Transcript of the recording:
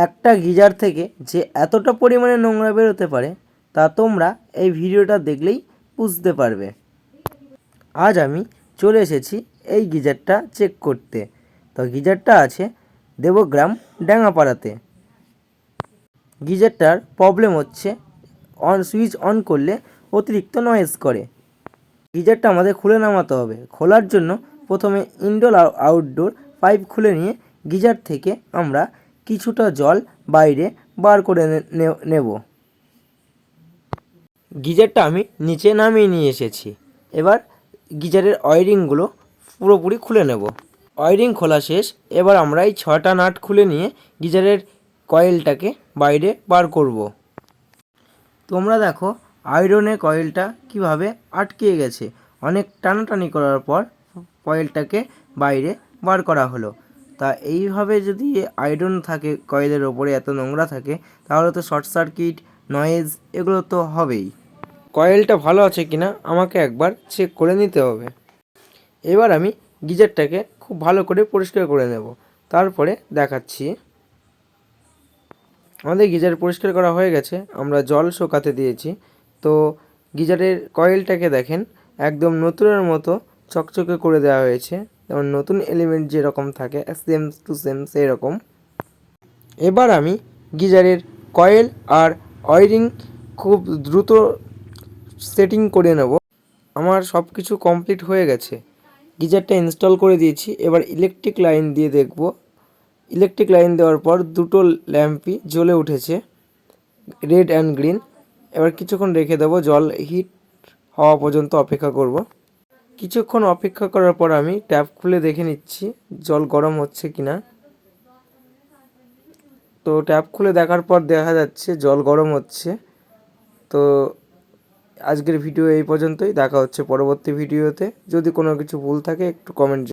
একটা গিজার থেকে যে এতটা পরিমাণে নোংরা বেরোতে পারে তা তোমরা এই ভিডিওটা দেখলেই বুঝতে পারবে। আজ আমি চলে এসেছি এই গিজারটা চেক করতে। তো গিজারটা আছে দেবগ্রাম ড্যাঙাপাড়াতে। গিজারটার প্রবলেম হচ্ছে সুইচ অন করলে অতিরিক্ত নয়েজ করে। গিজারটা আমাদের খুলে নামাতে হবে। খোলার জন্য প্রথমে ইনডোর আউটডোর পাইপ খুলে নিয়ে গিজার থেকে আমরা কিছুটা জল বাইরে বার করে নেব। গিজারটা আমি নিচে নামিয়ে নিয়ে এসেছি। এবার গিজারের ওয়্যারিংগুলো পুরোপুরি খুলে নেব। ওয়্যারিং খোলা শেষ। এবার আমরা এই 6টা নাট খুলে নিয়ে গিজারের কয়েলটাকে বাইরে বার করব। তোমরা দেখো আয়রনের কয়েলটা কিভাবে আটকে গেছে। অনেক টানাটানি করার পর কয়েলটাকে বাইরে বার করা হলো। তা এইভাবে যদি আয়রন থাকে কয়েলের ওপরে, এত নোংরা থাকে, তাহলে তো শর্ট সার্কিট, নয়েজ এগুলো তো হবেই। কয়েলটা ভালো আছে কিনা আমাকে একবার চেক করে নিতে হবে। এবার আমি গিজারটাকে খুব ভালো করে পরিষ্কার করে নেব, তারপরে দেখাচ্ছি। আমাদের গিজার পরিষ্কার করা হয়ে গেছে, আমরা জল শোকাতে দিয়েছি। তো গিজারের কয়েলটাকে দেখেন একদম নতুনের মতো চকচকে করে দেওয়া হয়েছে, যেমন নতুন এলিমেন্ট যেরকম থাকে সেম টু সেম সেই রকম। এবার আমি গিজারের কয়েল আর ওয়্যারিং খুব দ্রুত সেটিং করে নেব। আমার সব কিছু কমপ্লিট হয়ে গেছে, গিজারটা ইনস্টল করে দিয়েছি। এবার ইলেকট্রিক লাইন দিয়ে দেখব। ইলেকট্রিক লাইন দেওয়ার পর দুটো ল্যাম্পই জ্বলে উঠেছে, রেড অ্যান্ড গ্রিন। এবার কিছুক্ষণ রেখে দেবো, জল হিট হওয়া পর্যন্ত অপেক্ষা করব। কিছুক্ষণ অপেক্ষা করার পর আমি ট্যাপ খুলে দেখে নিচ্ছি জল গরম হচ্ছে কিনা। তো ট্যাপ খুলে দেখার পর দেখা যাচ্ছে জল গরম হচ্ছে। তো আজকের ভিডিও এই পর্যন্তই। দেখা হচ্ছে পরবর্তী ভিডিওতে। যদি কোনো কিছু ভুল থাকে একটু কমেন্ট